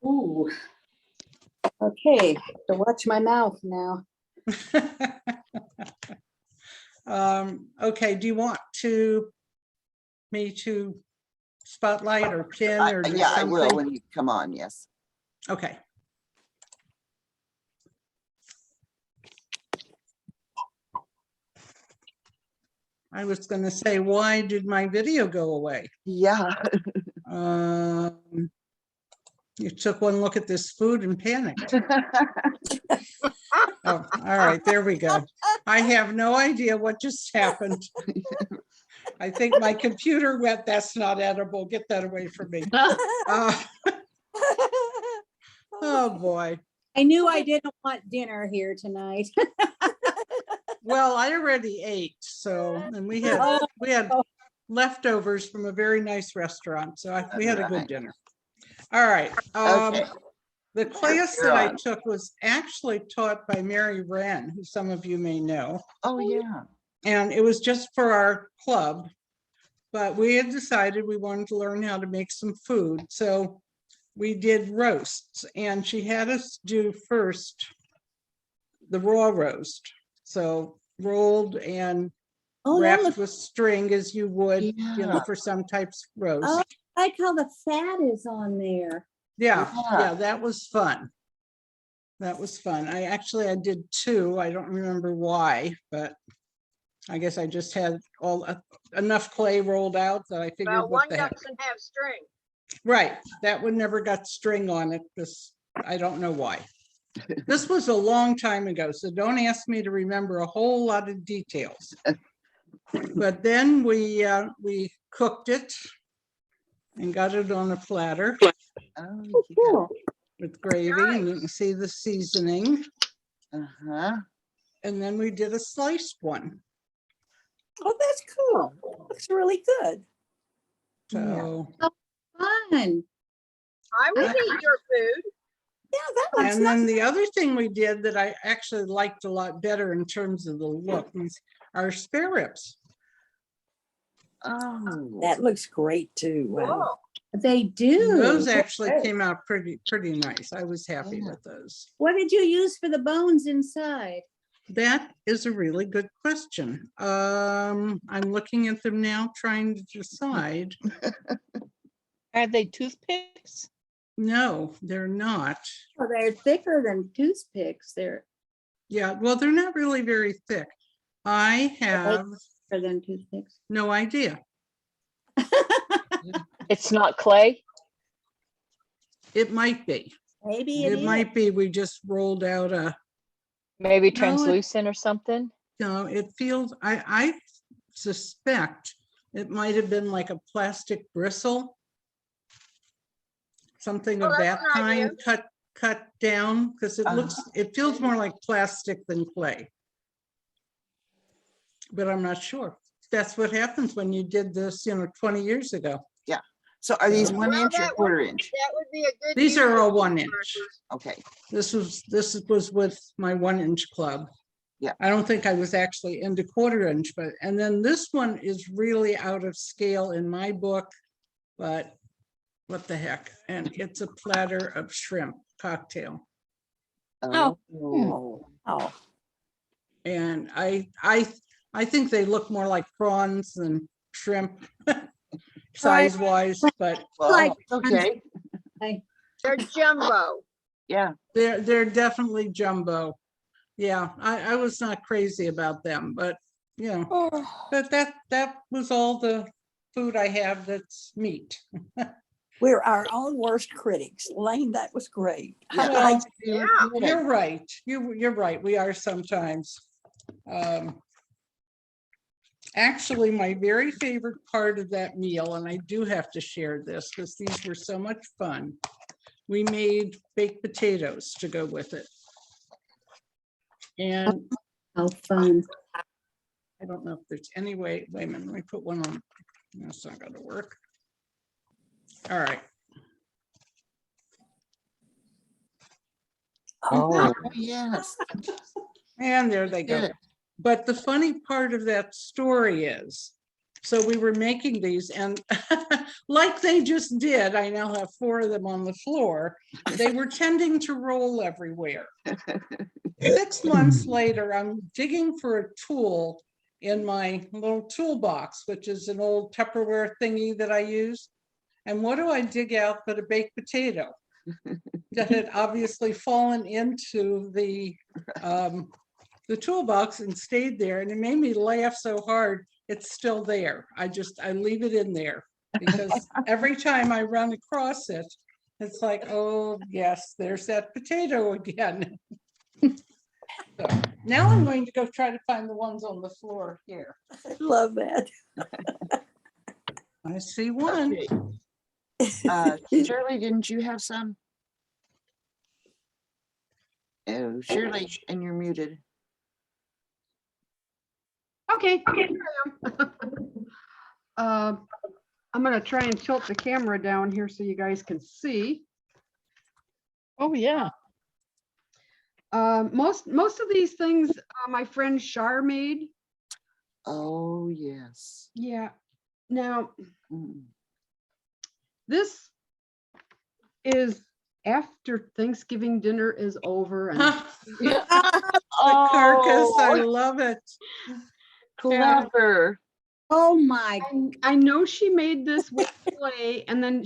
Ooh. Okay, to watch my mouth now. Okay, do you want me to spotlight or pin or do Yeah, I something? will when you come on, yes. Okay. I was going to say, why did my video go away? Yeah. You took one look at this food and panicked. Oh, all right, there we go. I have no idea what just happened. I think my computer went, that's not edible. Get that away from me. Oh, boy. I knew I didn't want dinner here tonight. Well, I already ate, so, and we had leftovers from a very nice restaurant, so we had a good dinner. All right. Okay. The class You're that I on. took was actually taught by Mary Wren, who some of you may know. Oh, yeah. And it was just for our club, but we had decided we wanted to learn how to make some food. So we did roasts, and she had us do first the raw roast. So rolled and wrapped with string as you would, you know, for some types of roast. Oh, I like how the fat is on there. Yeah, that was fun. That was fun. I did two. I don't remember why, but I guess I just had enough clay rolled out that I figured, Well, what one the heck. doesn't have string. Right, that one never got string on it. I don't know why. This was a long time ago, so don't ask me to remember a whole lot of details. But then we cooked it and got it on a platter Oh, with gravy, and you can see the seasoning. uh-huh. And then we did a sliced one. Oh, that's cool. Looks really good. So, Fun. I would eat your food. Yeah, that looks and nice. then the other thing we did that I actually liked a lot better in terms of the look is our spare ribs. Oh, That looks great too. Wow. Cool. They do. Those actually came out pretty nice. I was happy with those. What did you use for the bones inside? That is a really good question. I'm looking at them now, trying to decide. Are they toothpicks? No, they're not. Oh, they're thicker than toothpicks. Yeah, well, they're not really very thick. I have Thicker than toothpicks. no idea. It's not clay. It might be. Maybe It might be. We just rolled out a. Maybe No, translucent or something. No, it feels. I suspect it might have been like a plastic bristle. Something of that kind, cut down, because it feels more like plastic than clay. But I'm not sure. That's what happens when you did this, 20 years ago. yeah. So are these 1 inch or quarter inch? That would be a good. These are all use. 1 inch. Okay. This was with my 1 inch club. Yeah. I don't think I was actually into quarter inch, and then this one is really out of scale in my book, but what the heck? And it's a platter of shrimp cocktail. Oh. And I think they look more like prawns than shrimp size wise, but Well, okay. They're jumbo. Yeah. they're definitely jumbo. Yeah, I was not crazy about them, but but that was all the food I have that's meat. We're our own worst critics. Lane, that was great. Well, Yeah. you're right. You're right. We are sometimes. Actually, my very favorite part of that meal, and I do have to share this because these were so much fun. We made baked potatoes to go with it. And How fun. I don't know if there's any way. Wait a minute, let me put one on. That's not going to work. All right. Oh, yes. And there they go. Good. But the funny part of that story is So we were making these and like they just did, I now have 4 of them on the floor. They were tending to roll everywhere. 6 months later, I'm digging for a tool in my little toolbox, which is an old Tupperware thingy that I use. And what do I dig out but a baked potato that had obviously fallen into the toolbox and stayed there. And it made me laugh so hard, it's still there. I leave it in there because every time I run across it, it's like, oh yes, there's that potato again. So now I'm going to go try to find the ones on the floor here. I love that. I see one. Okay. Shirley, didn't you have some? Oh, Shirley, and you're muted. Okay. Here I am. I'm gonna try and tilt the camera down here so you guys can see. Oh, yeah. Most of these things my friend Shar made. Oh, yes. Yeah. Now, Mm. this is after Thanksgiving dinner is over and The carcass, I Oh, love it. Clever. Oh, my, I know she made this with clay and then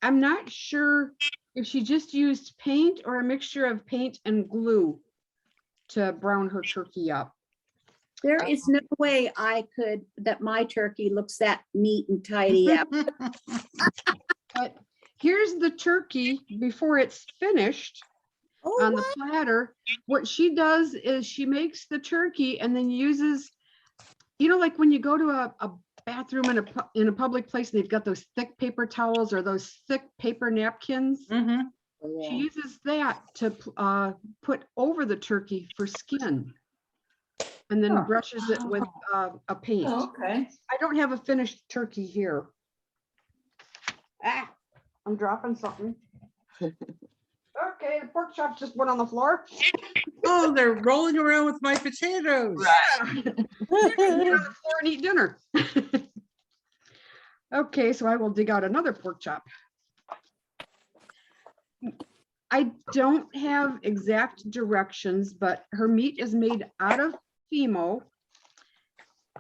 I'm not sure if she just used paint or a mixture of paint and glue to brown her turkey up. there is no way that my turkey looks that neat and tidy up. But here's the turkey before it's finished Oh, on the platter. What she does is she makes the turkey and then uses, like when you go to a bathroom in a public place, they've got those thick paper towels or those thick paper napkins. Mhm. She uses that to put over the turkey for skin. And then Huh. brushes it with a paint. okay. I don't have a finished turkey here. Ah, I'm dropping something. Okay, the pork chops just went on the floor. Oh, they're rolling around with my potatoes. Get on the floor and eat dinner. Okay, so I will dig out another pork chop. I don't have exact directions, but her meat is made out of Fimo.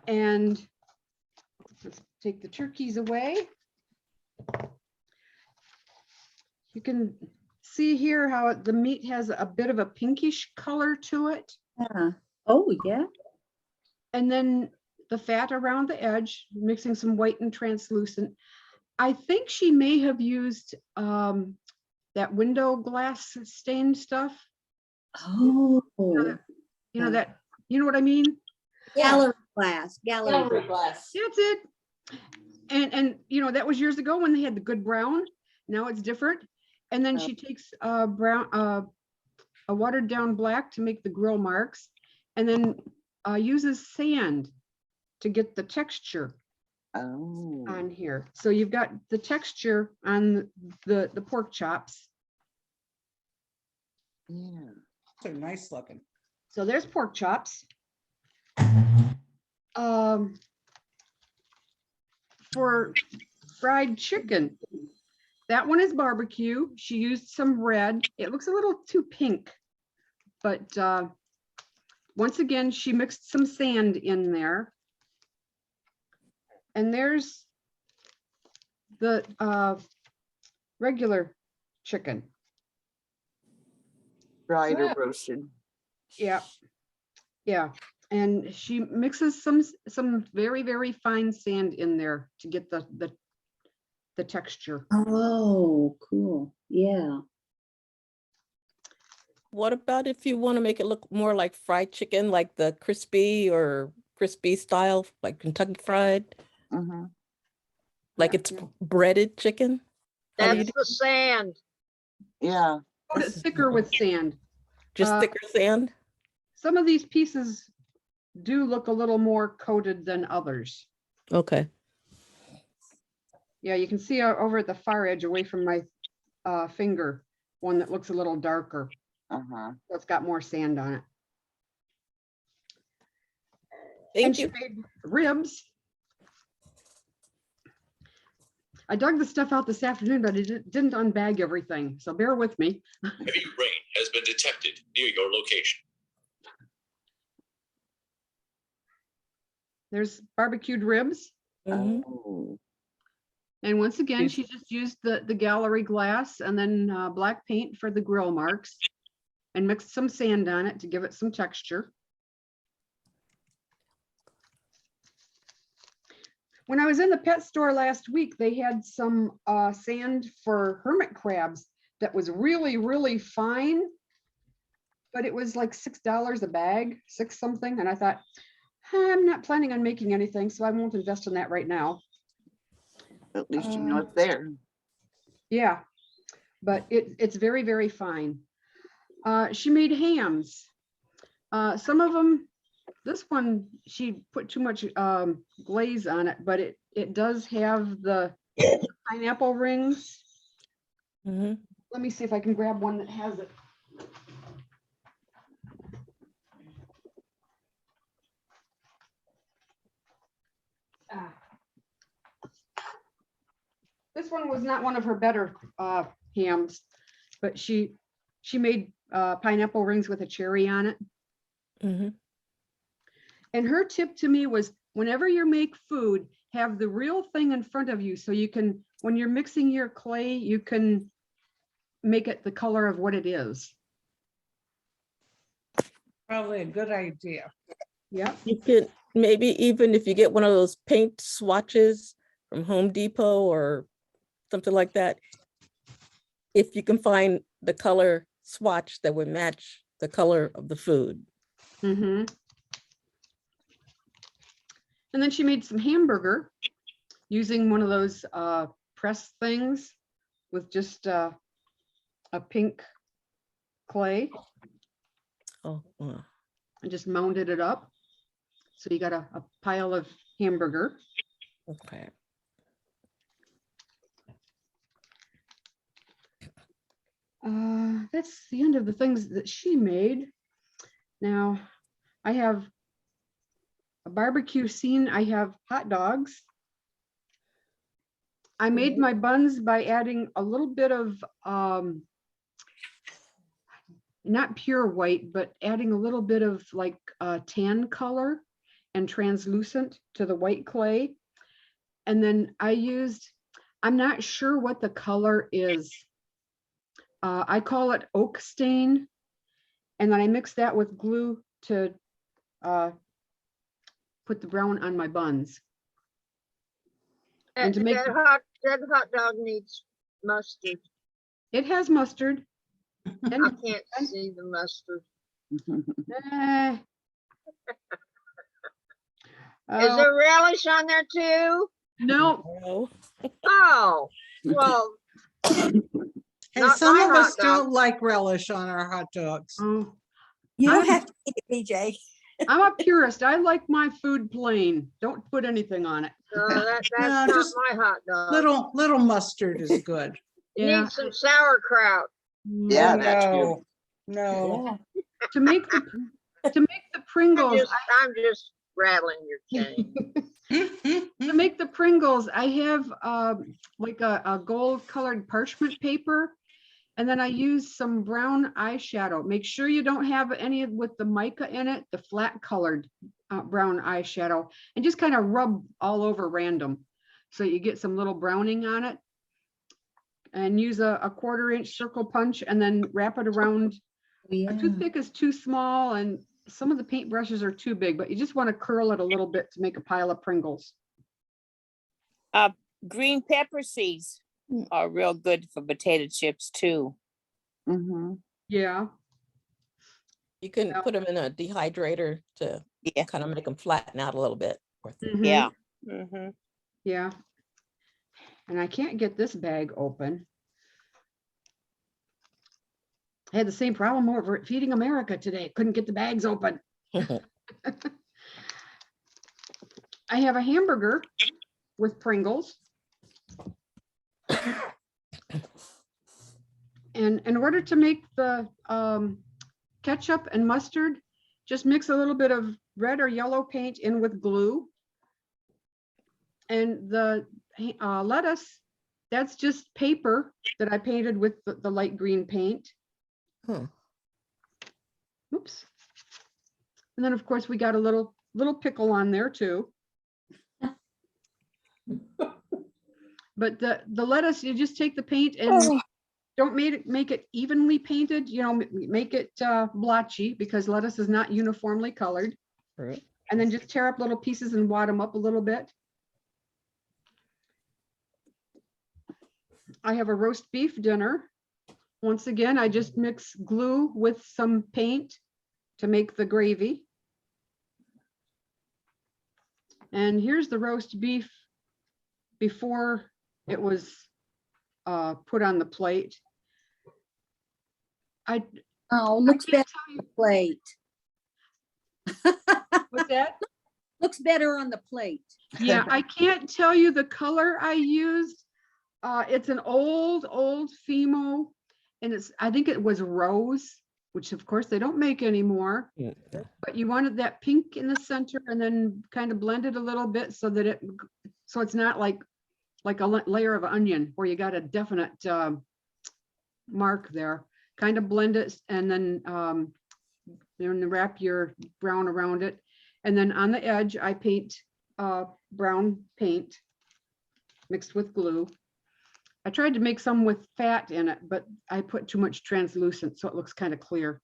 And let's take the turkeys away. You can see here how the meat has a bit of a pinkish color to it. Yeah. Oh, yeah. And then the fat around the edge, mixing some white and translucent. I think she may have used that window glass stained stuff. Oh. You know that, you know what I mean? Gallery glass, gallery glass. That's it. And that was years ago when they had the good brown. Now it's different. And then she takes a watered down black to make the grill marks, and then uses sand to get the texture on here. So you've got the texture on the pork chops. Yeah. They're nice looking. So there's pork chops. For fried chicken, that one is barbecue. She used some red. It looks a little too pink, but once again, she mixed some sand in there. And there's the regular chicken. Fried or roasted. Yeah, yeah. And she mixes some very, very fine sand in there to get the texture. Oh, cool. Yeah. What about if you want to make it look more like fried chicken, like the crispy or crispy style, like Kentucky Fried, Mhm. like it's breaded chicken? How do you That's do- the sand. Yeah. Coat it thicker with sand. Just thicker sand? Some of these pieces do look a little more coated than others. Okay. Yeah, you can see over at the far edge away from my finger, one that looks a little darker. Uh-huh. So it's got more sand on it. And Thank she you. made ribs. I dug the stuff out this afternoon, but it didn't unbag everything, so bear with me. Heavy rain has been detected near your location. There's barbecued ribs. Mhm. Oh, And once again, Yes. she just used the gallery glass and then black paint for the grill marks and mixed some sand on it to give it some texture. When I was in the pet store last week, they had some sand for hermit crabs that was really, really fine. But it was like $6 a bag, six something. And I thought, I'm not planning on making anything, so I won't invest in that right now. at least you know it's there. Yeah, but it's very, very fine. She made hams. Some of them, this one, she put too much glaze on it, but it does have the pineapple rings. Mhm. Let me see if I can grab one that has it. Ah. This one was not one of her better hams, but she made pineapple rings with a cherry on it. Mhm. And her tip to me was, whenever you make food, have the real thing in front of you so you can, when you're mixing your clay, you can make it the color of what it is. Probably a good idea. Yep. You could maybe even if you get one of those paint swatches from Home Depot or something like that, if you can find the color swatch that would match the color of the food. Mm-hmm. And then she made some hamburger using one of those press things with just a pink clay, Oh, wow. and just mounded it up. So you got a pile of hamburger. Okay. That's the end of the things that she made. Now, I have a barbecue scene. I have hot dogs. I made my buns by adding a little bit of, not pure white, but adding a little bit of like tan color and translucent to the white clay. And then I used, I'm not sure what the color is. I call it oak stain. And then I mix that with glue to put the brown on my buns. And to make That hot dog needs mustard. it has mustard. I And can't see the mustard. eh, Is oh, there relish on there too? no, Oh, Oh, well, Hey, Not some my of us hot don't dog. like relish on our hot dogs. oh, You don't I'm- have to eat it, BJ. I'm a purist. I like my food plain. Don't put anything on it. that's No, not just my hot dog. Little mustard is good. It Yeah. needs some sauerkraut. Yeah, Oh, that too. no, no. To make the Pringles, I'm just rattling your cane. to make the Pringles, I have like a gold colored parchment paper. And then I use some brown eyeshadow. Make sure you don't have any with the mica in it, the flat colored brown eyeshadow, and just kind of rub all over random. So you get some little browning on it. And use a 1/4 inch circle punch and then wrap it around. A toothpick is too small and some of the paint brushes are too big, but you just want to curl it a little bit to make a pile of Pringles. Green pepper seeds are real good for potato chips too. Mhm. Yeah. you can Yeah. put them in a dehydrator to Yeah. kind of make them flatten out a little bit. Mhm. Yeah. Mhm. Yeah. And I can't get this bag open. I had the same problem over at Feeding America today. Couldn't get the bags open. I have a hamburger with Pringles. And in order to make the ketchup and mustard, just mix a little bit of red or yellow paint in with glue. And the lettuce that's just paper that I painted with the light green paint. Huh. Oops. And then, of course, we got a little pickle on there too. But the lettuce, you just take the paint and don't make it evenly painted, you know, make it blotchy, because lettuce is not uniformly colored. Right. And then just tear up little pieces and wad them up a little bit. I have a roast beef dinner. Once again, I just mix glue with some paint to make the gravy. And here's the roast beef before it was put on the plate. Oh, looks can't better on the plate. What's that? Looks better on the plate. Yeah, I can't tell you the color I used. It's an old Fimo, and I think it was rose, which of course they don't make anymore. Yeah. But you wanted that pink in the center, and then kind of blend it a little bit so that it's not like a layer of onion where you got a definite mark there. Kind of blend it, and then wrap your brown around it. And then on the edge, I paint brown paint mixed with glue. I tried to make some with fat in it, but I put too much translucent, so it looks kind of clear.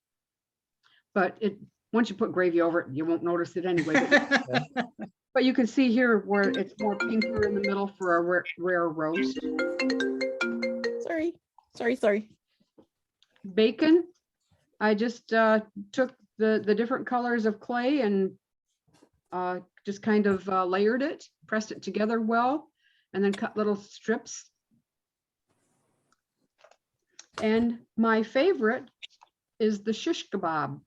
But once you put gravy over it, you won't notice it anyway. But you can see here where it's more pinker in the middle for a rare roast. Sorry. Bacon, I just took the different colors of clay and just kind of layered it, pressed it together well, and then cut little strips. And my favorite is the shish kebab.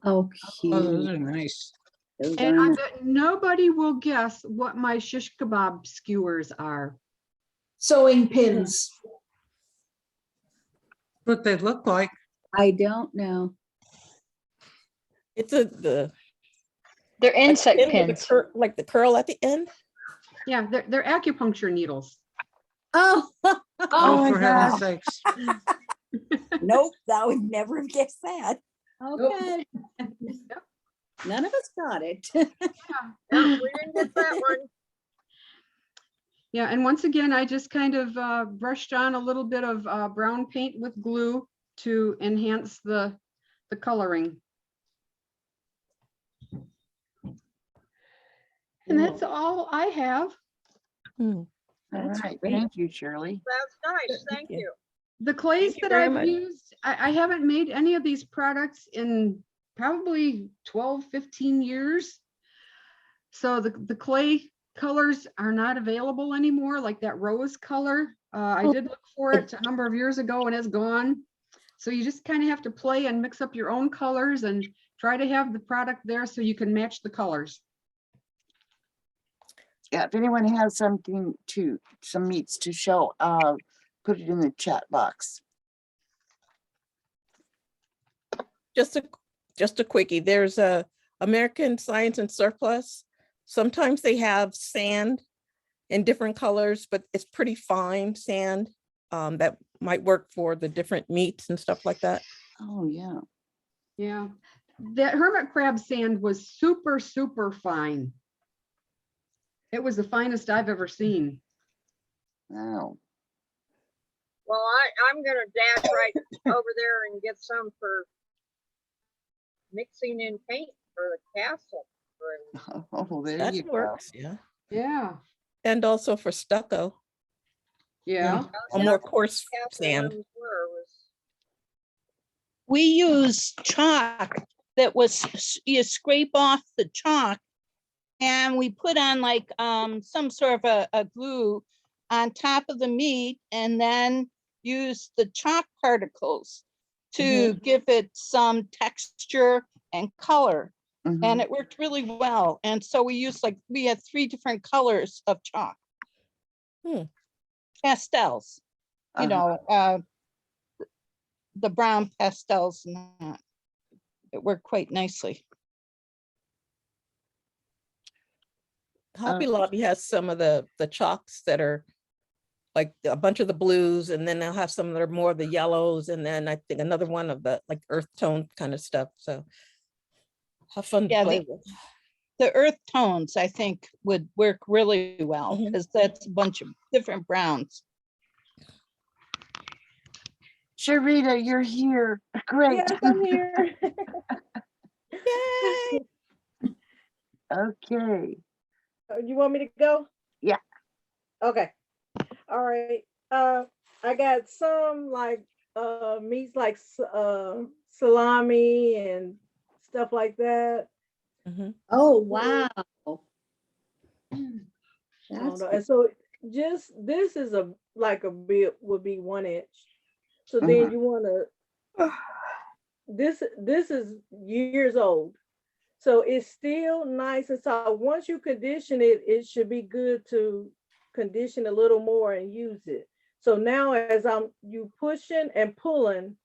Oh, cute. Oh, those are nice. Those And are I nice. bet nobody will guess what my shish kebab skewers are. Sewing pins. What they look like. I don't know. It's the They're insect end with the pins. like the curl at the end. Yeah, they're acupuncture needles. Oh, Oh, my for heaven's God. sakes. Nope, I would never have guessed that. okay. None of us got it. Yeah, we didn't get that one. Yeah, and once again, I just kind of brushed on a little bit of brown paint with glue to enhance the coloring. And that's all I have. All That's right, great. thank you, Shirley. That's nice. Thank you. you. The clays Thank you that very I've much. used, I haven't made any of these products in probably 12, 15 years. So the clay colors are not available anymore, like that rose color. I did look for it a number of years ago and it's gone. So you just kind of have to play and mix up your own colors and try to have the product there so you can match the colors. Yeah, if anyone has some meats to show, put it in the chat box. Just a quickie. There's a American Science and Surplus. Sometimes they have sand in different colors, but it's pretty fine sand that might work for the different meats and stuff like that. Oh, yeah. Yeah, that hermit crab sand was super, super fine. It was the finest I've ever seen. Wow. Well, I'm gonna dash right over there and get some for mixing in paint for the castle room. Oh, there That you go. works, yeah. Yeah, And also for stucco, yeah. a more coarse Castle sand. rooms was We use chalk that was, you scrape off the chalk and we put on like some sort of a glue on top of the meat and then use the chalk particles to give it some texture and color. Mhm. And it worked really well. And so we had 3 different colors of chalk. Pastels, you know, the brown pastels and that. It worked quite nicely. Hobby Lobby has some of the chalks that are like a bunch of the blues, and then they'll have some that are more of the yellows, and then I think another one of the like earth tone kind of stuff. So have fun to Yeah, play with. The earth tones, I think, would work really well Mhm. because that's a bunch of different browns. Sharita, you're here. Great. Yes, I'm here. Yay! Okay. You want me to go? Yeah. Okay. All right. I got some like meats like salami and stuff like that. Mhm. Oh, wow. I don't That's know. And so just this is a like a bit would be 1 inch. So then Mhm. you want to this is years old. So it's still nice and soft. Once you condition it, it should be good to condition a little more and use it. So now as you pushing and pulling,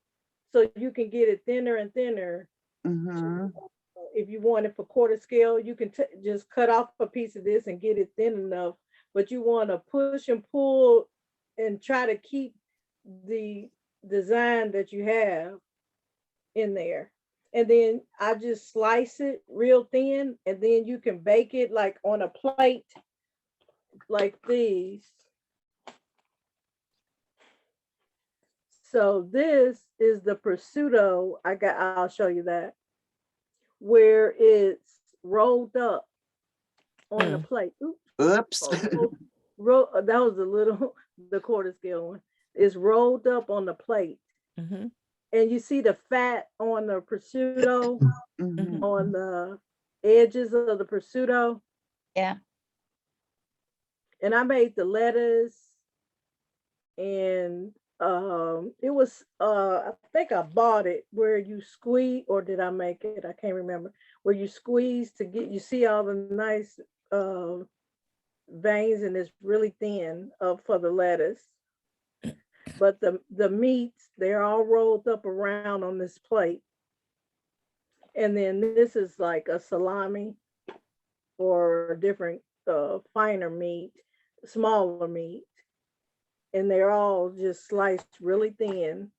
so you can get it thinner and thinner. Mhm. If you want it for quarter scale, you can just cut off a piece of this and get it thin enough. But you want to push and pull and try to keep the design that you have in there. And then I just slice it real thin, and then you can bake it like on a plate like these. So this is the prosciutto. I'll show you that, where it's rolled up on the plate. Oops. Oops. That was a little, the quarter scale one. It's rolled up on the plate. Mhm. And you see the fat on the prosciutto, Mhm. on the edges of the prosciutto. Yeah. And I made the lettuce, and it was I think I bought it where you squeeze, or did I make it? I can't remember. Where you squeeze to get, you see all the nice veins, and it's really thin for the lettuce. But the meats, they're all rolled up around on this plate. And then this is like a salami or a different finer meat, smaller meat. And they're all just sliced really thin.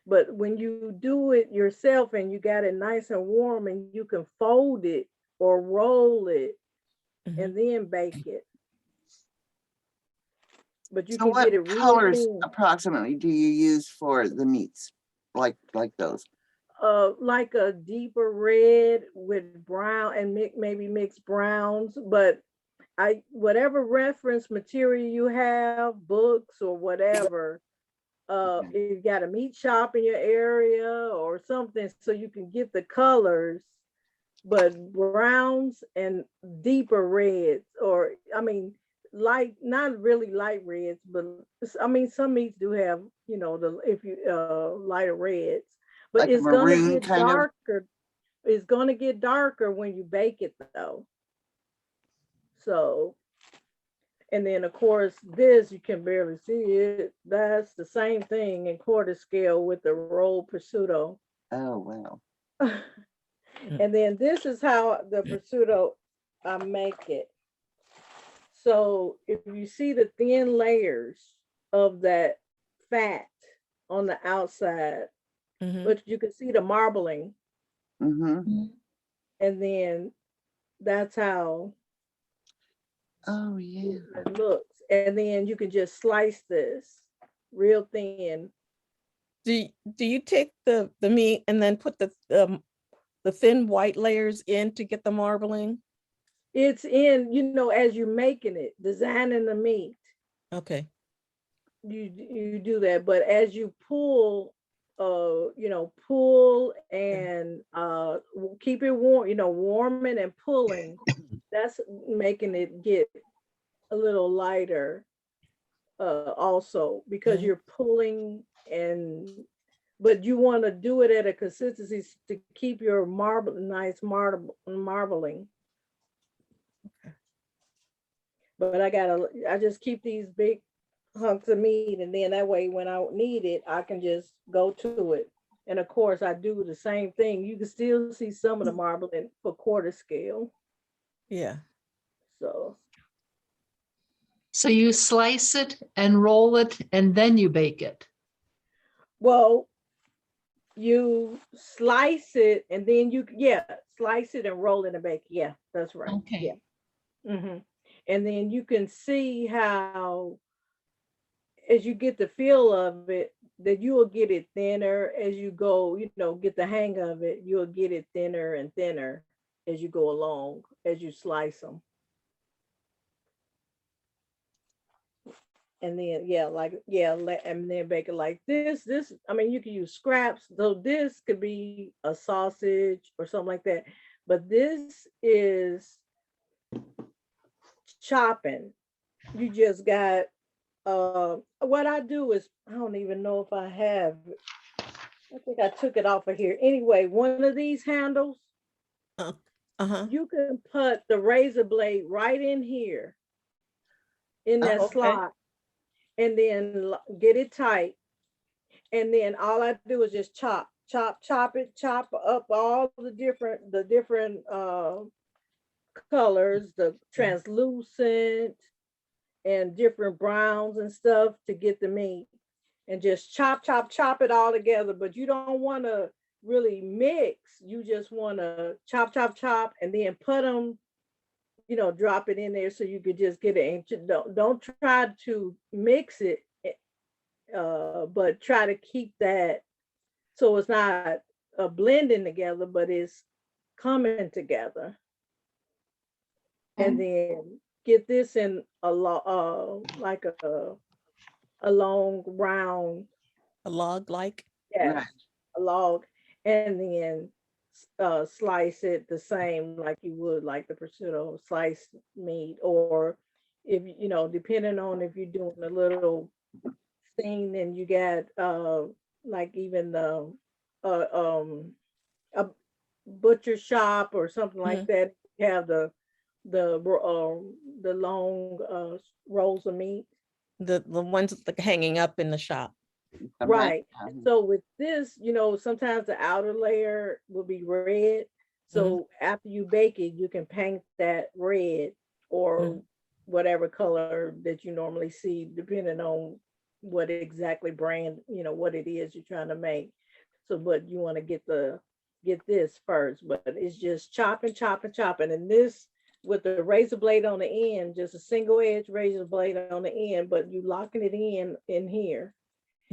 But when you do it yourself and you got it nice and warm, and you can fold it or roll it and then bake it. But you So can what get it real colors thin. approximately do you use for the meats? Like those? Like a deeper red with brown and maybe mixed browns, but whatever reference material you have, books or whatever, if you got a meat shop in your area or something, so you can get the colors, but browns and deeper reds, or I mean light, not really light reds, but I mean some meats do have, lighter reds, but Like a it's gonna maroon get kind of? darker. It's gonna get darker when you bake it though. So, and then of course this, you can barely see it. That's the same thing in quarter scale with the rolled prosciutto. Oh, wow. And then this is how the prosciutto, I make it. So if you see the thin layers of that fat on the outside, but you can see the marbling. Mm-hmm. And then that's how Oh, yeah. it looks. And then you can just slice this real thin. Do you take the meat and then put the thin white layers in to get the marbling? It's in, as you're making it, designing the meat. Okay. You do that, but as you pull, pull and keep it warm, warming and pulling, that's making it get a little lighter also, because you're pulling, but you want to do it at a consistency to keep your nice marbling. But I just keep these big hunks of meat, and then that way when I need it, I can just go to it. And of course I do the same thing. You can still see some of the marbling for quarter scale. Yeah. So, So you slice it and roll it and then you bake it. well, you slice it and then slice it and roll it and bake. Yeah, that's right. Okay. Yeah. And then you can see how, as you get the feel of it, that you will get it thinner as you go, get the hang of it. You'll get it thinner and thinner as you go along, as you slice them. And then, and then bake it like this. I mean, you can use scraps. So this could be a sausage or something like that. But this is chopping. You just got, what I do is, I don't even know if I have, I think I took it off of here. Anyway, one of these handles, you can put the razor blade right in here, in that slot, and then get it tight. And then all I do is just chop up all the different colors, the translucent and different browns and stuff to get the meat, and just chop it all together. But you don't want to really mix. You just want to chop, and then put them, drop it in there so you could just get it. Don't try to mix it, but try to keep that so it's not blending together, but it's coming together. And then get this in like a long round, A log like? a log, and then slice it the same like you would like the prosciutto sliced meat, or if depending on if you're doing a little thing, then you got like even a butcher shop or something like that. You have the long rolls of meat. The ones like hanging up in the shop. Right. So with this, sometimes the outer layer will be red. So after you bake it, you can paint that red or whatever color that you normally see, depending on what exactly brand, what it is you're trying to make. So, but you want to get this first, but it's just chopping. And this, with the razor blade on the end, just a single edge razor blade on the end, but you locking it in here.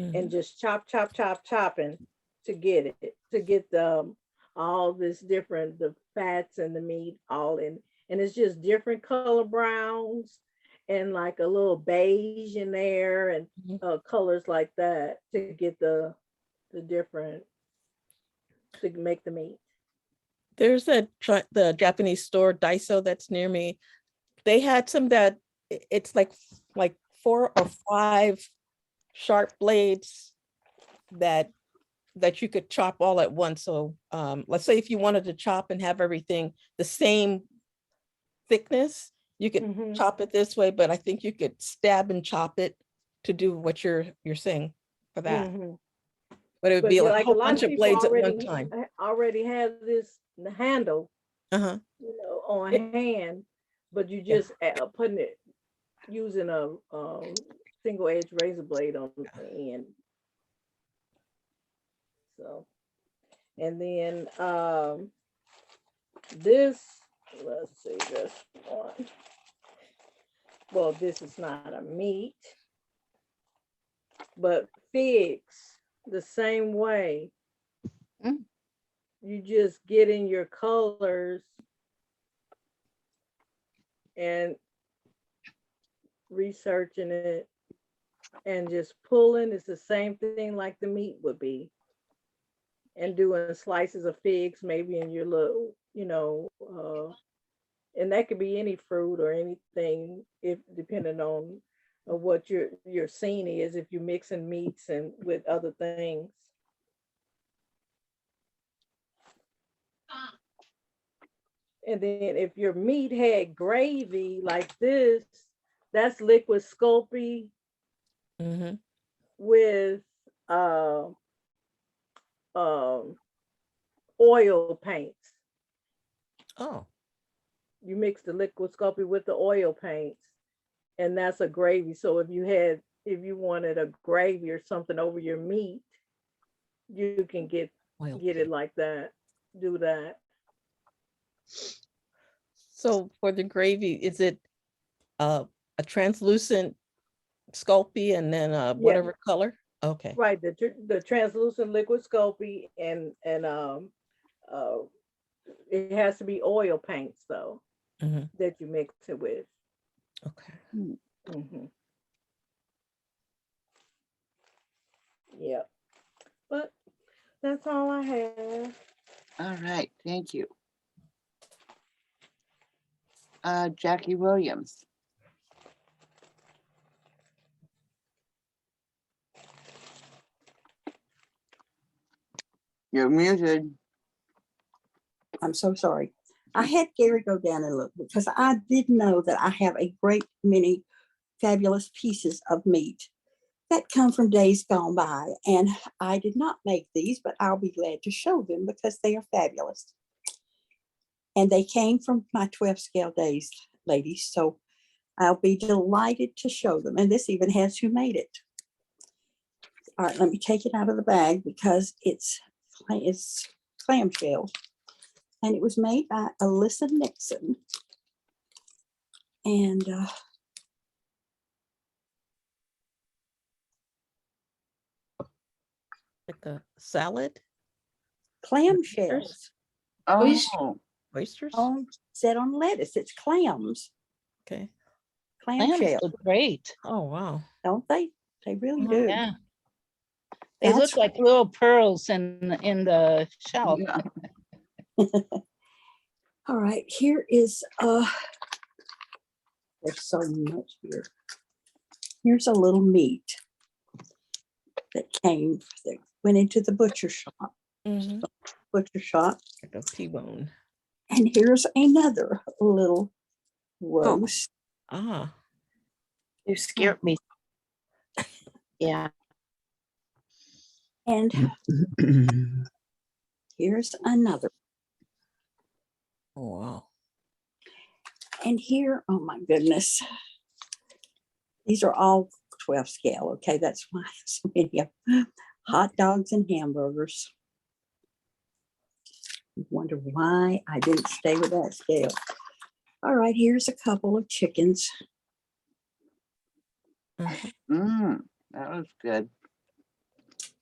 And just chopping to get all this different, the fats and the meat all in. And it's just different color browns and like a little beige in there, and colors like that to get the different, to make the meat. There's the Japanese store Daiso that's near me. They had some that it's like 4 or 5 sharp blades that you could chop all at once. So let's say if you wanted to chop and have everything the same thickness, you could chop it this way, but I think you could stab and chop it to do what you're saying for that. But it would be like a whole bunch of blades at one time. Already have this handle, on hand, but you just putting it, using a single edge razor blade on the end. So, and then this, let's see, this one. Well, this is not a meat, but figs the same way. You just get in your colors and researching it and just pulling. It's the same thing like the meat would be, and doing slices of figs maybe in your little, and that could be any fruit or anything, if depending on what your scene is, if you're mixing meats and with other things. And then if your meat had gravy like this, that's liquid Sculpey with oil paints. Oh. you mix the liquid sculpey with the oil paints, and that's a gravy. So if you wanted a gravy or something over your meat, you can get it like that. Do that. So for the gravy, is it a translucent Sculpey and then whatever color? Okay. Right, the translucent liquid sculpey and it has to be oil paints though that you mix it with. Okay. Yeah, but that's all I have. All right, thank you. Jackie Williams. You're muted. I'm so sorry. I had Gary go down and look because I did know that I have a great many fabulous pieces of meat that come from days gone by. And I did not make these, but I'll be glad to show them because they are fabulous. And they came from my 12 scale days, ladies. So I'll be delighted to show them. And this even has who made it. All right, let me take it out of the bag because it's clamshell. And it was made by Alyssa Nixon. And Like a salad? clamshells. Oh, Oysters? Set on lettuce. It's clams. Okay. Clams Clamshell. look great. Oh, wow. Don't they? They really do. Yeah. They look like little pearls in the shell. yeah. All right, here is there's so much here. Here's a little meat that went into the butcher shop. Butcher shop. Like a T-bone. And here's another little roast. Ah. You scared me. Yeah. And here's another. Oh, wow. And here, oh my goodness. These are all 12 scale. Okay, that's why so many of them. Hot dogs and hamburgers. You wonder why I didn't stay with that scale. All right, here's a couple of chickens. That was good.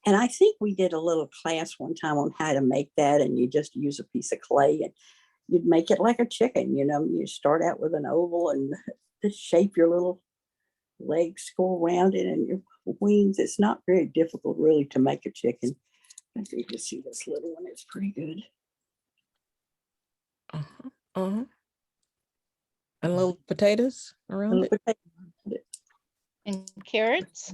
And I think we did a little class one time on how to make that, and you just use a piece of clay and you'd make it like a chicken. You start out with an oval and just shape your little legs, go around it, and your wings. It's not very difficult really to make a chicken. I think you see this little one, it's pretty good. And little potatoes around it. And carrots.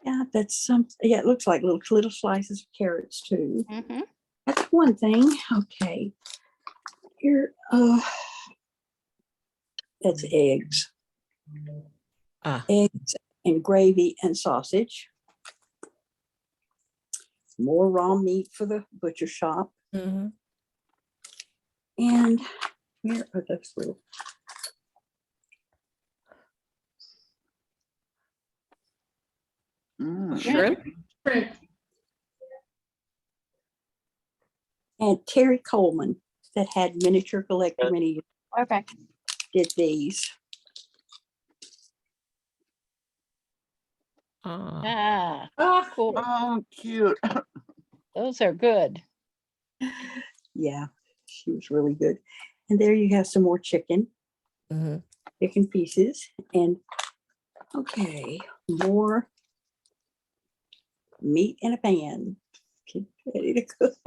Yeah, that's yeah, it looks like little slices of carrots too. That's one thing. Okay. Here, that's eggs. Eggs and gravy and sausage. More raw meat for the butcher shop. And here are those little. Shrimp. And Terry Coleman that had Miniature Collector many years Okay. did these. Cool. Oh, cute. Those are good. Yeah, she was really good. And there you have some more chicken. Chicken pieces. And okay, more meat in a pan. Get ready to cook.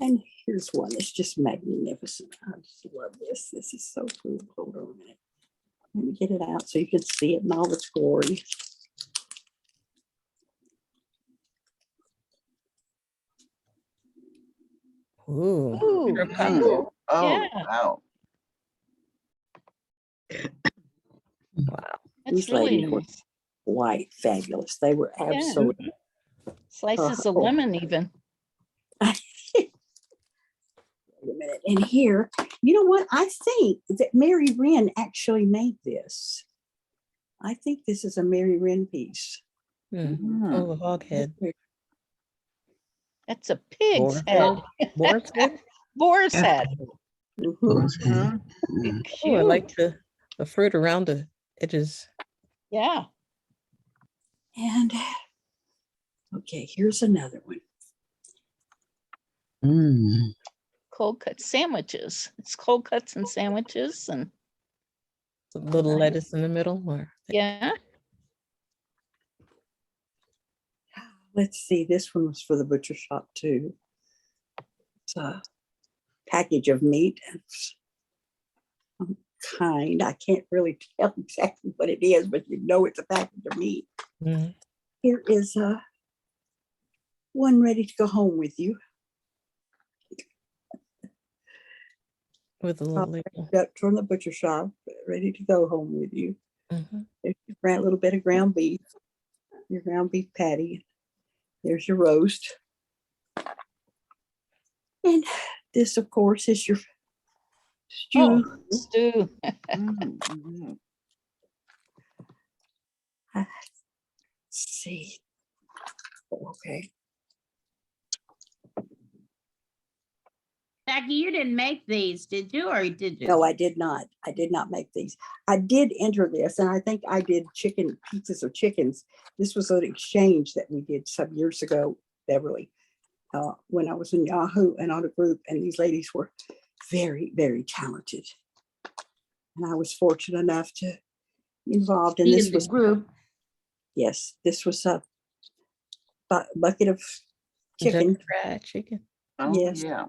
And here's one that's just magnificent. I just love this. This is so cool. Hold on a minute. Let me get it out so you can see it in all its glory. Ooh. Cool. Oh, wow. Wow. That's These really ladies were nice. quite fabulous. They were absolutely. Slices of lemon even. And here, you know what? I think that Mary Wren actually made this. I think this is a Mary Wren piece. Oh, the hog head. That's a pig's Boar's head. Boar's head? Boar's head. Mhm. Oh, I like the fruit around the edges. Yeah. And okay, here's another one. Cold cut sandwiches. It's cold cuts and sandwiches and A little lettuce in the middle, or yeah. Let's see, this one was for the butcher shop too. It's a package of meat. Some kind. I can't really tell exactly what it is, but you know it's a package of meat. Mhm. Here is one ready to go home with you. with a little label. Got from the butcher shop, ready to go home with you. Mhm. There's a little bit of ground beef, your ground beef patty. There's your roast. And this, of course, is your stew. Oh, stew. Let's see. Okay. Jackie, you didn't make these, did you, or did you? No, I did not. I did not make these. I did enter this, and I think I did chicken pizzas or chickens. This was an exchange that we did some years ago, Beverly, when I was in Yahoo and on a group, and these ladies were very, very talented. And I was fortunate enough to be involved in Be this. in the group. Yes, this was a bucket of chicken. Fried chicken. Yes. Yeah.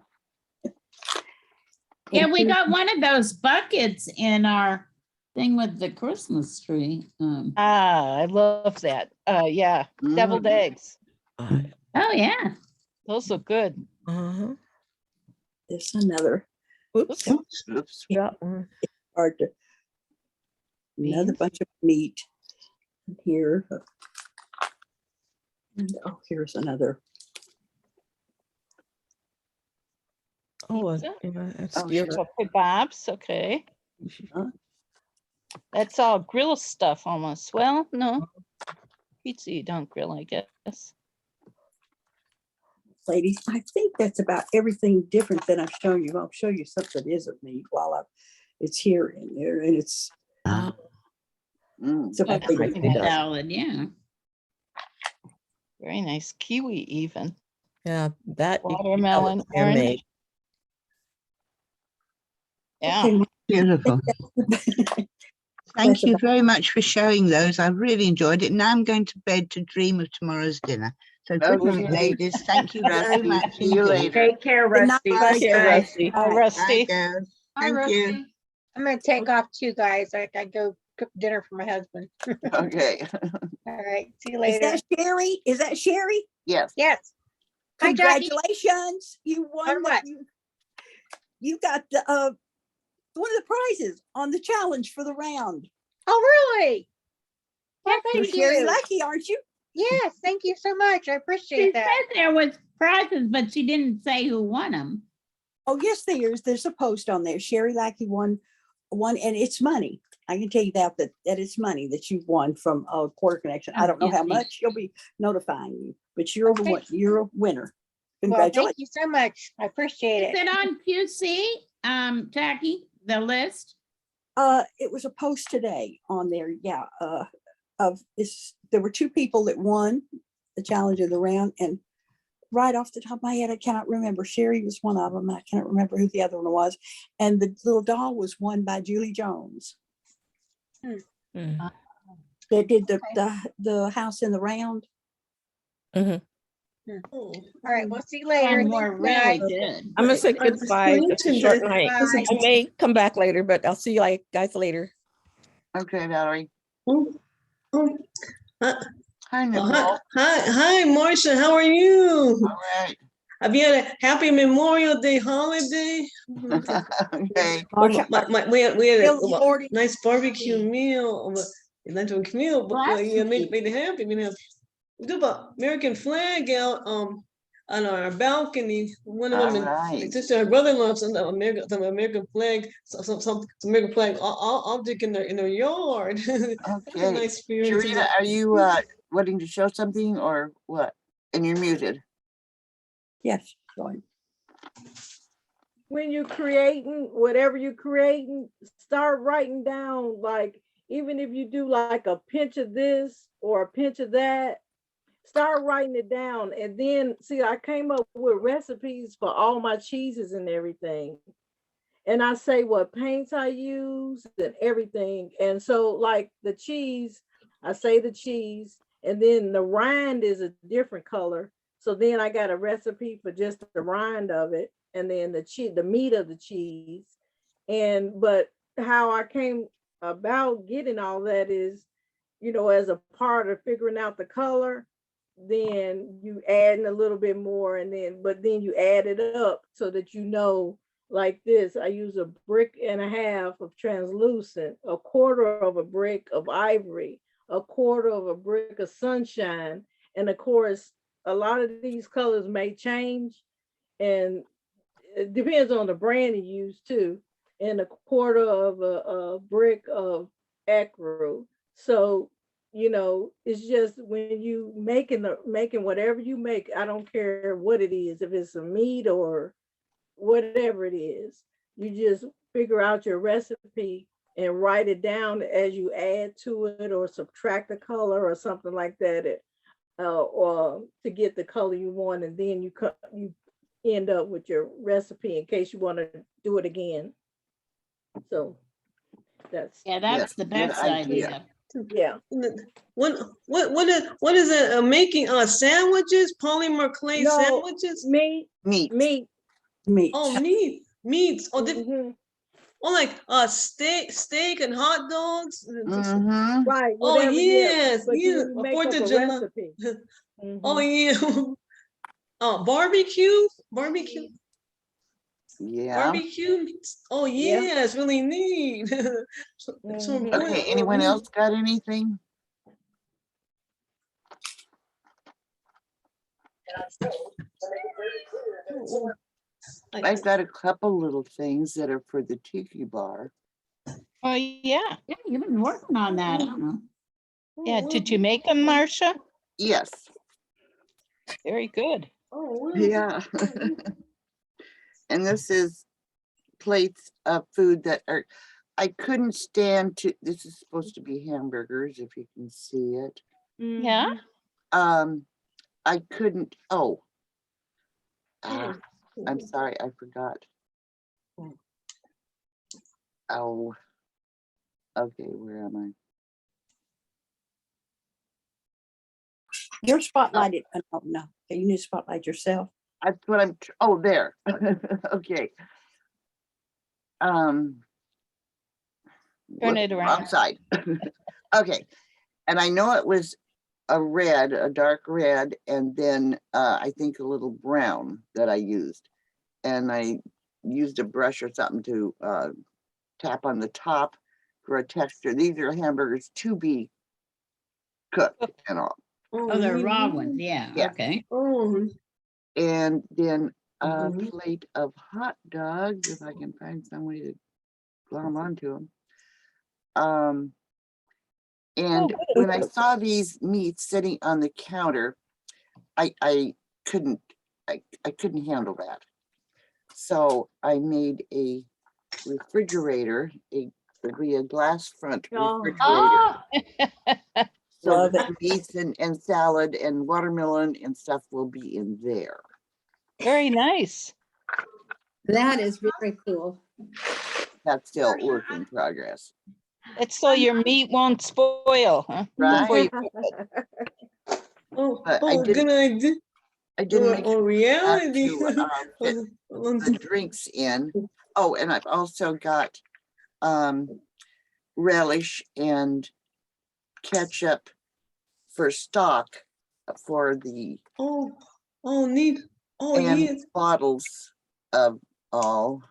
Yeah, And we here- got one of those buckets in our thing with the Christmas tree. Ah, I love that. Yeah, deviled eggs. Oh, yeah. Those look good. Uh-huh. There's another. Oops. Oops. Got one. Hard to. Another Beans. bunch of meat here. And here's another. Oh, Pizza? that's Oh, steel. sure. So kebabs, okay. That's all grill stuff almost. Well, no. Pizza you don't grill, I guess. Ladies, I think that's about everything different than I've shown you. I'll show you something that isn't meat while it's here and there, and it's it's a That's potato pretty salad. solid, yeah. Very nice. Kiwi even. Yeah, that you can tell Watermelon, it's handmade. Yeah. Okay, Beautiful. Thank That's you about- very much for showing those. I really enjoyed it. Now I'm going to bed to dream of tomorrow's dinner. So good Okay. night, ladies. Thank you very much. See you indeed. later. Take care, Good night, Rusty. Take care, Bye. Rusty. Hi, Bye, Rusty. girls. Hi, Thank you. Rusty. I'm gonna take off too, guys. I go cook dinner for my husband. Okay. All right, see you Is later. that Sherry? Is that Sherry? Yes. Yes. Hi, Jackie. Congratulations. You won. On what? You got the one of the prizes on the challenge for the round. Oh, really? Yeah, You're thank Sherry you. Lucky, aren't you? Yes, thank you so much. I She appreciate said that. there was prizes, but she didn't say who won them. Oh, yes, there's a post on there. Sherry Lackey won one, and it's money. I can tell you that it's money that you won from Quarter Connection. I don't know how much. She'll be notifying you, but you're Okay. you're a winner. Well, Congratulations. thank you so much. I appreciate Is it. it on QC, Jackie, the list? It was a post today on there. Yeah. Of this, there were two people that won the challenge of the round, and right off the top of my head, I cannot remember. Sherry was one of them. I cannot remember who the other one was. And the little doll was won by Julie Jones. Mm. They did the house in the round. Mhm. All right, we'll see you later. And we're Thank you, really guys. good. I'm gonna say goodbye. It's a short night. Bye. I may come back later, but I'll see you guys later. Okay, Valerie. Hi, Nicole. Hi, Marcia. How are you? All right. Have you had a happy Memorial Day holiday? Okay. We had Bill a Morty. nice barbecue meal, lunch meal, but Bless yeah, made you. it happy. We have American flag out on our balcony. One of All them, right. my sister, her brother-in-law, some American flag, some American flag, object in their yard. That's a Okay. nice experience. Sharita, are you wanting to show something or what? And you're muted. Yes, go ahead. When you're creating, whatever you're creating, start writing down, like, even if you do like a pinch of this or a pinch of that, start writing it down. And then, see, I came up with recipes for all my cheeses and everything. And I say what paints I use and everything. And so like the cheese, I say the cheese, and then the rind is a different color. So then I got a recipe for just the rind of it, and then the meat of the cheese. But how I came about getting all that is, as a part of figuring out the color, then you add in a little bit more, but then you add it up so that like this, I use 1.5 bricks of translucent, 1/4 of a brick of ivory, 1/4 of a brick of sunshine. And of course, a lot of these colors may change, and it depends on the brand you use too. And 1/4 of a brick of ecru. So, it's just when you making whatever you make, I don't care what it is, if it's a meat or whatever it is, you just figure out your recipe and write it down as you add to it or subtract a color or something like that, or to get the color you want, and then you end up with your recipe in case you want to do it again. So that's the best idea. Yeah. What is it? Making sandwiches, polymer clay sandwiches? Meat. Oh, meats. Oh, like steak and hot dogs. Right. Oh yes, But yeah. you make 4th up of a July. recipe. Oh yeah. Oh, barbecue. Yeah. Barbecue. Oh yeah, it's really neat. So Okay, anyone else got anything? I've got a couple little things that are for the tiki bar. Oh, yeah. Yeah, you've been working on that. Huh? Yeah, did you make them, Marcia? Yes. Very good. Oh, yeah. And this is plates of food that are, I couldn't stand to, this is supposed to be hamburgers, if you can see it. Yeah. I couldn't, I'm sorry, I forgot. Oh, okay, where am I? You're spotlighted. Oh, no, you need to spotlight yourself. That's what I'm, there. Okay. Turn it around. Outside. Okay. And I know it was a dark red, and then I think a little brown that I used. And I used a brush or something to tap on the top for a texture. These are hamburgers to be cooked and all. Oh, they're raw ones. Yeah. Okay. Oh. And then a plate of hot dogs, if I can find some way to glom onto them. And when I saw these meats sitting on the counter, I couldn't handle that. So I made a refrigerator, a glass front refrigerator. Oh. So the meats and salad and watermelon and stuff will be in there. Very nice. That is very cool. That's still work in progress. It's so your meat won't spoil, huh? Right. Before you But I did make on reality. to, fit the drinks in. Oh, and I've also got relish and ketchup for stock for the neat. and Yes. bottles of all.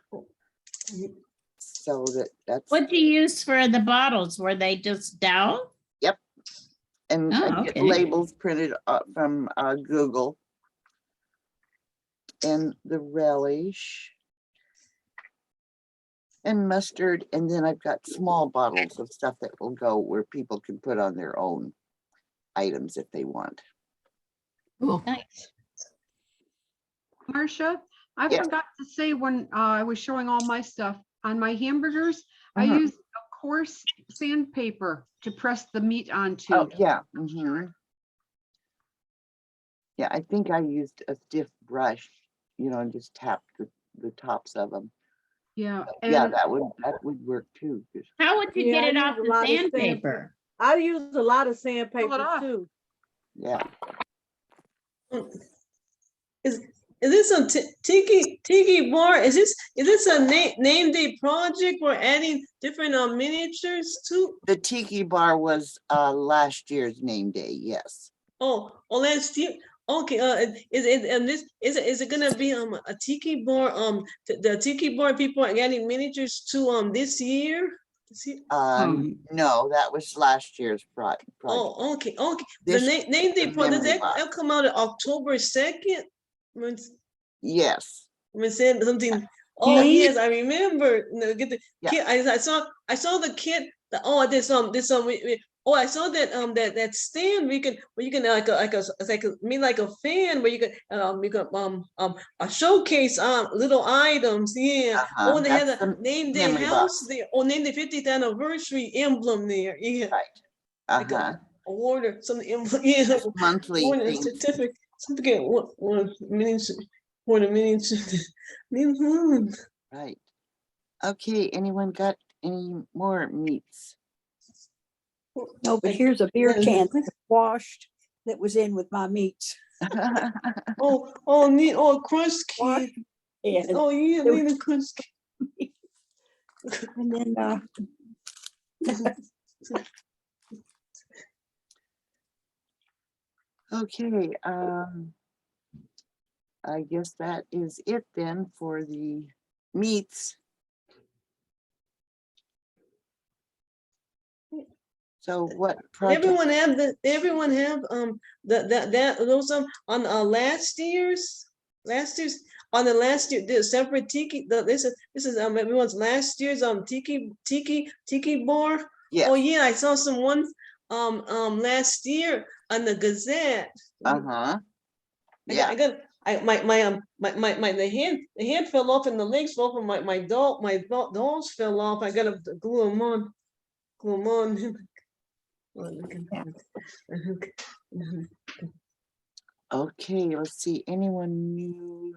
So that's What do you use for the bottles? Were they just Dow? Yep. And I get okay. labels printed from Google. and the relish and mustard. And then I've got small bottles of stuff that will go where people can put on their own items if they want. Nice. Marcia, I Yeah. forgot to say when I was showing all my stuff on my hamburgers, I Uh-huh. used a coarse sandpaper to press the meat onto. Oh, yeah. Yeah, I think I used a stiff brush, and just tapped the tops of them. Yeah. Yeah, and- that would work too. How would you Yeah, get it I off use a the lot of sandpaper? I use a lot of sandpaper off. too. Yeah. Is this a tiki bar? Is this a name day project? We're adding different miniatures too. The tiki bar was last year's name day. Yes. Oh, last year. Okay. Is it gonna be a tiki bar? The tiki bar people are getting miniatures too this year. No, that was last year's project. Oh, okay. The This name day the project memory box. that'll come out on October 2nd. Yes. When said something. Oh Me? yes, I remember. Get the Yeah. kid. I saw the kid. I saw that stand where you can mean like a fan where you can showcase little items. Yeah. Uh-huh, Oh, they had that's a the name their memory house box. there. Oh, name the 50th anniversary emblem there. Yeah. Right. Like Uh-huh. a award or something. Yeah. Monthly Award and things. certificate. One miniature. One miniature. Right. Okay, anyone got any more meats? No, but here's a beer can that's washed that was in with my meats. Neat. Oh, crushed kid. Yeah. Oh, yeah, It was- need a crushed kid. And then Okay, I guess that is it then for the meats. So what project? Everyone have those on last year's on the last year the separate tiki this is everyone's last year's tiki bar. Yes. Oh yeah, I saw some ones last year on the Gazette. Uh-huh. Yeah. The hand fell off and the legs fell off and my dolls fell off. I gotta glue them on. Okay, let's see, anyone new?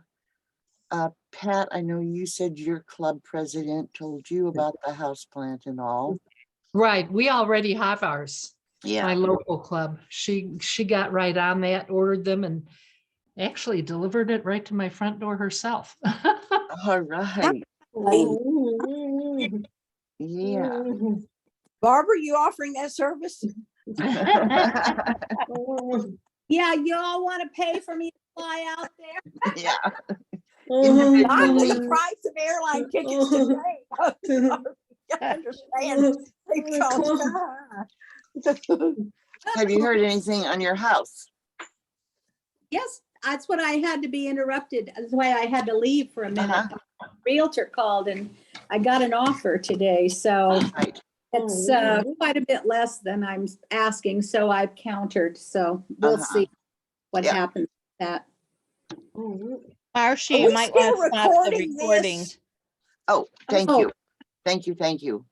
Pat, I know you said your club president told you about the house plant and all. Right, we already have ours. My Yeah. local club. She got right on that, ordered them and actually delivered it right to my front door herself. All right. Yeah. Barbara, you offering that service? Yeah, you all want to pay for me to fly out there? Yeah. Not the price of airline tickets today. I understand. They cost high. Have you heard anything on your house? Yes, that's what I had to be interrupted. That's why I had to leave for a minute. Realtor called and I got an offer today, so Right. it's quite a bit less than I'm asking, so I've countered. So we'll see what happens with that. Marcia, Are you we might want still to stop the recording recording. this? Oh, thank Oh. you. Thank you.